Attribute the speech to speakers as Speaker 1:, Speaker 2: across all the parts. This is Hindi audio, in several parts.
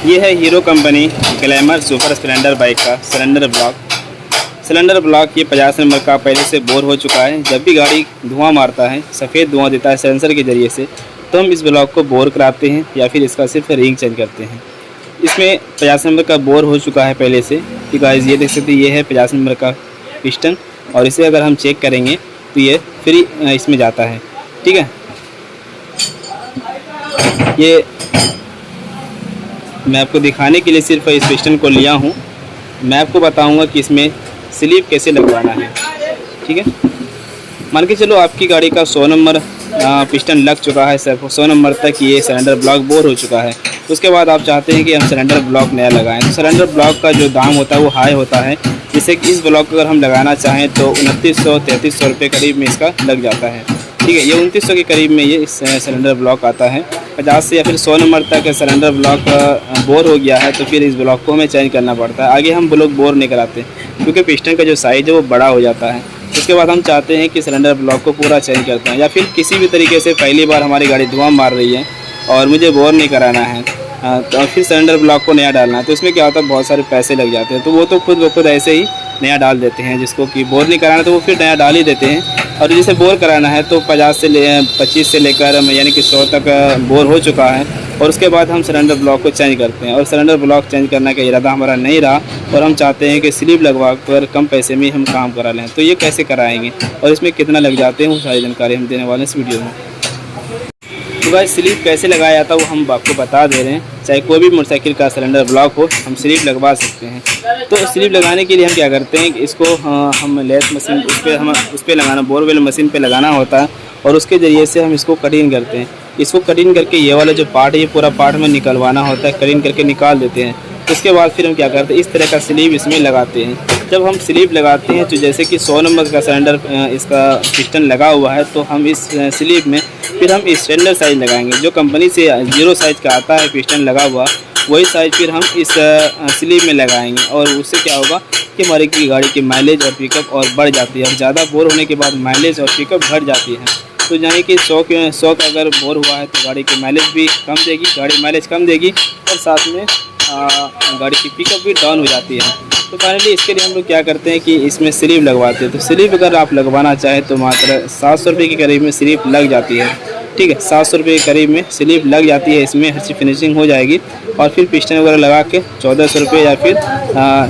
Speaker 1: ये है hero company glamour super Splendor bike का सिलेंडर ब्लॉक। सिलेंडर ब्लॉक ये 50 नंबर का पहले से बोर हो चुका है। जब भी गाड़ी धुआं मारता है, सफ़ेद धुआं देता है सेंसर के ज़रिए से, तो हम इस ब्लॉक को बोर कराते हैं या फिर इसका सिर्फ रिंग चेंज करते हैं। इसमें 50 नंबर का बोर हो चुका है पहले से। कि गाइस ये देख सकते हैं, ये है 50 नंबर का पिस्टन और इसे अगर हम चेक करेंगे तो ये फ्री इसमें जाता है। ठीक है, ये मैं आपको दिखाने के लिए सिर्फ इस पिस्टन को लिया हूँ। मैं आपको बताऊँगा कि इसमें स्लीप कैसे लगवाना है। ठीक है, मान के चलो आपकी गाड़ी का 100 नंबर पिस्टन लग चुका है, सिर्फ 100 नंबर तक ये सिलेंडर ब्लॉक बोर हो चुका है। उसके बाद आप चाहते हैं कि हम सिलेंडर ब्लॉक नया लगाएं, तो सिलेंडर ब्लॉक का जो दाम होता है वो हाई होता है। जैसे कि इस ब्लॉक को अगर हम लगाना चाहें तो 2900-3300 रुपये करीब में इसका लग जाता है। ठीक है, ये 2900 के करीब में ये इस सिलेंडर ब्लॉक आता है। 50 से या फिर 100 नंबर तक सिलेंडर ब्लॉक बोर हो गया है तो फिर इस ब्लॉक को हमें चेंज करना पड़ता है। आगे हम ब्लॉक बोर नहीं कराते क्योंकि पिस्टन का जो साइज़ है वो बड़ा हो जाता है। उसके बाद हम चाहते हैं कि सिलेंडर ब्लॉक को पूरा चेंज करते हैं, या फिर किसी भी तरीके से पहली बार हमारी गाड़ी धुआं मार रही है और मुझे बोर नहीं कराना है तो फिर सिलेंडर ब्लॉक को नया डालना है। तो इसमें क्या होता है, बहुत सारे पैसे लग जाते हैं। तो वो तो खुद ब खुद ऐसे ही नया डाल देते हैं। जिसको कि बोर नहीं कराना तो वो फिर नया डाल ही देते हैं। और जिसे बोर कराना है तो 25 से लेकर यानी कि 100 तक बोर हो चुका है। और उसके बाद हम सिलेंडर ब्लॉक को चेंज करते हैं। और सिलेंडर ब्लॉक चेंज करने का इरादा हमारा नहीं रहा और हम चाहते हैं कि स्लीप लगवा कर कम पैसे में हम काम करा लें। तो ये कैसे कराएंगे और इसमें कितना लग जाते हैं वो सारी जानकारी हम देने वाले हैं इस वीडियो में। तो गाइस स्लीप कैसे लगाया जाता है वो हम आपको बता दे रहे हैं। चाहे कोई भी मोटरसाइकिल का सिलेंडर ब्लॉक हो, हम स्लीप लगवा सकते हैं। तो स्लीप लगाने के लिए हम क्या करते हैं कि इसको हम लेस मशीन उस पर लगाना, बोरवेल मशीन पे लगाना होता है और उसके ज़रिए से हम इसको कटिंग करते हैं। इसको कटिंग करके ये वाला जो पार्ट है ये पूरा पार्ट में निकलवाना होता है, कटिंग करके निकाल देते हैं। उसके बाद फिर हम क्या करते हैं, इस तरह का स्लीप इसमें लगाते हैं। जब हम स्लीप लगाते हैं तो जैसे कि 100 नंबर का सिलेंडर इसका पिस्टन लगा हुआ है तो हम इस स्लीप में फिर हम स्टैंडर्ड साइज़ लगाएंगे। जो कंपनी से 0 साइज़ का आता है पिस्टन लगा हुआ, वही साइज़ फिर हम इस स्लीप में लगाएंगे। और उससे क्या होगा कि हमारी की गाड़ी की माइलेज और पिकअप और बढ़ जाती है। और ज़्यादा बोर होने के बाद माइलेज और पिकअप घट जाती है। तो यानी कि 100 का अगर बोर हुआ है तो गाड़ी की माइलेज भी कम देगी, गाड़ी माइलेज कम देगी और साथ में गाड़ी की पिकअप भी डाउन हो जाती है। तो फाइनली इसके लिए हम लोग क्या करते हैं कि इसमें स्लीप लगवाते हैं। तो स्लीप अगर आप लगवाना चाहें तो मात्र 700 रुपये के करीब में स्लीप लग जाती है। ठीक है, 700 रुपये के करीब में स्लीप लग जाती है। इसमें हर चीज़ फिनिशिंग हो जाएगी और फिर पिस्टन वगैरह लगा के 1400 रुपये या फिर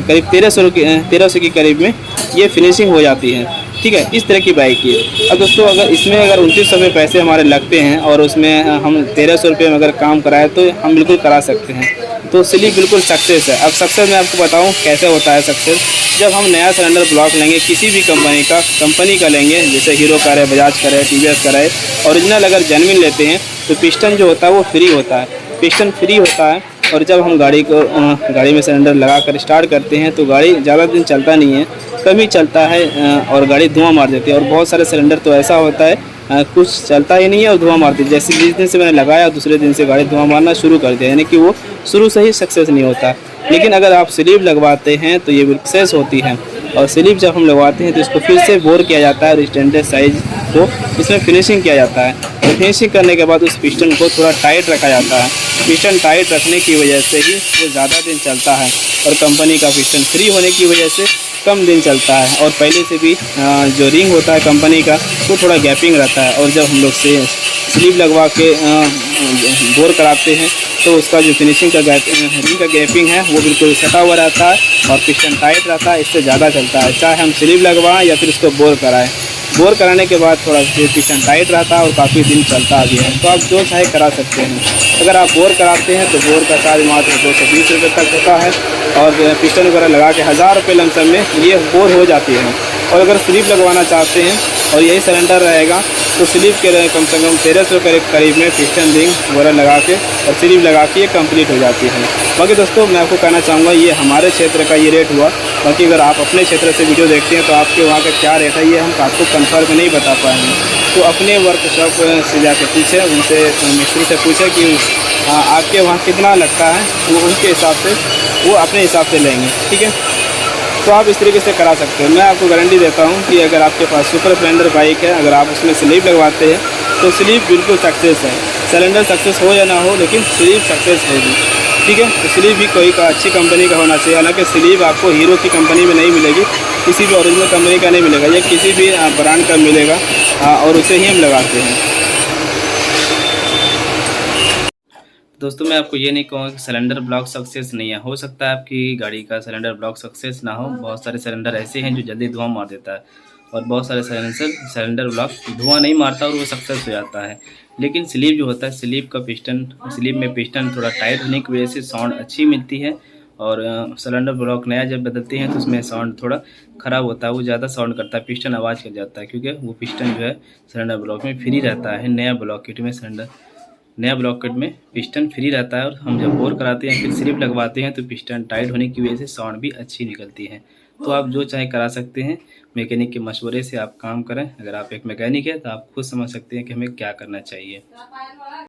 Speaker 1: करीब 1300 के करीब में ये फिनिशिंग हो जाती है। ठीक है, इस तरह की बाइक की। अब दोस्तों अगर इसमें 2900 रुपये पैसे हमारे लगते हैं और उसमें हम 1300 रुपये में अगर काम कराए तो हम बिल्कुल करा सकते हैं। तो स्लीप बिल्कुल सक्सेस है। अब सक्सेस मैं आपको बताऊं कैसे होता है सक्सेस। जब हम नया सिलेंडर ब्लॉक लेंगे किसी भी कंपनी का लेंगे, जैसे हीरो का है, बजाज का है, TVS का है, ओरिजिनल अगर जेन्युइन लेते हैं तो पिस्टन जो होता है वो फ्री होता है, पिस्टन फ्री होता है। और जब हम गाड़ी में सिलेंडर लगा कर स्टार्ट करते हैं तो गाड़ी ज़्यादा दिन चलता नहीं है, कम ही चलता है और गाड़ी धुआं मार देती है। और बहुत सारे सिलेंडर तो ऐसा होता है कुछ चलता ही नहीं है और धुआं मारती है। जैसे जिस दिन से मैंने लगाया दूसरे दिन से गाड़ी धुआं मारना शुरू कर दिया, यानी कि वो शुरू से ही सक्सेस नहीं होता। लेकिन अगर आप स्लीप लगवाते हैं तो ये सक्सेस होती है। और स्लीप जब हम लगवाते हैं तो इसको फिर से बोर किया जाता है और स्टैंडर्ड साइज को इसमें फिनिशिंग किया जाता है। और फिनिशिंग करने के बाद उस पिस्टन को थोड़ा टाइट रखा जाता है। पिस्टन टाइट रखने की वजह से ही वो ज़्यादा दिन चलता है और कंपनी का पिस्टन फ्री होने की वजह से कम दिन चलता है। और पहले से भी जो रिंग होता है कंपनी का वो थोड़ा गैपिंग रहता है। और जब हम लोग से स्लीप लगवा के बोर कराते हैं तो उसका जो फिनिशिंग का रिंग का गैपिंग है वो बिल्कुल सटा हुआ रहता है और पिस्टन टाइट रहता है, इससे ज़्यादा चलता है। चाहे हम स्लीप लगवाएं या फिर उसको बोर कराएं, बोर कराने के बाद थोड़ा पिस्टन टाइट रहता है और काफ़ी दिन चलता भी है। तो आप जो चाहे करा सकते हैं। अगर आप बोर कराते हैं तो बोर का चार्ज मात्र 220 रुपये तक होता है और पिस्टन वगैरह लगा के 1000 रुपये लमसम में ये बोर हो जाती है। और अगर स्लीप लगवाना चाहते हैं और यही सिलेंडर रहेगा तो स्लीप के कम से कम 1300 के करीब में पिस्टन रिंग वगैरह लगा के और स्लीप लगा के ये कंप्लीट हो जाती है। बाकी दोस्तों मैं आपको कहना चाहूँगा ये हमारे क्षेत्र का ये रेट हुआ। बाकी अगर आप अपने क्षेत्र से वीडियो देखते हैं तो आपके वहाँ का क्या रेट है ये हम आपको कन्फर्म नहीं बता पाएंगे। तो अपने वर्कशॉप से जाकर पूछें, उनसे मिस्त्री से पूछें कि आपके वहाँ कितना लगता है, वो उनके हिसाब से वो अपने हिसाब से लेंगे। ठीक है, तो आप इस तरीके से करा सकते हैं। मैं आपको गारंटी देता हूं कि अगर आपके पास सुपर स्प्लेंडर बाइक है, अगर आप उसमें स्लीप लगवाते हैं तो स्लीप बिल्कुल सक्सेस है। सिलेंडर सक्सेस हो या ना हो लेकिन स्लीप सक्सेस होगी। ठीक है। तो स्लीव भी कोई का अच्छी कंपनी का होना चाहिए। हालांकि स्लीव आपको हीरो की कंपनी में नहीं मिलेगी, किसी भी ओरिजिनल कंपनी का नहीं मिलेगा, ये किसी भी ब्रांड का मिलेगा और उसे ही हम लगाते हैं। दोस्तों मैं आपको ये नहीं कहूँगा कि सिलेंडर ब्लॉक सक्सेस नहीं है। हो सकता है आपकी गाड़ी का सिलेंडर ब्लॉक सक्सेस ना हो। बहुत सारे सिलेंडर ऐसे हैं जो जल्दी धुआं मार देता है, और बहुत सारे सिलेंडर ब्लॉक धुआं नहीं मारता और वो सक्सेस हो जाता है। लेकिन स्लीव जो होता है, स्लीव में पिस्टन थोड़ा टाइट होने की वजह से साउंड अच्छी मिलती है। और सिलेंडर ब्लॉक नया जब बदलते हैं तो उसमें साउंड थोड़ा ख़राब होता है, वो ज़्यादा साउंड करता है, पिस्टन आवाज़ कर जाता है, क्योंकि वो पिस्टन जो है सिलेंडर ब्लॉक में फ्री रहता है। नया ब्लॉक किट में पिस्टन फ्री रहता है, और हम जब बोर कराते हैं फिर स्लिप लगवाते हैं तो पिस्टन टाइट होने की वजह से साउंड भी अच्छी निकलती है। तो आप जो चाहे करा सकते हैं, मैकेनिक के मशवरे से आप काम करें। अगर आप एक मैकेनिक है तो आप खुद समझ सकते हैं कि हमें क्या करना चाहिए।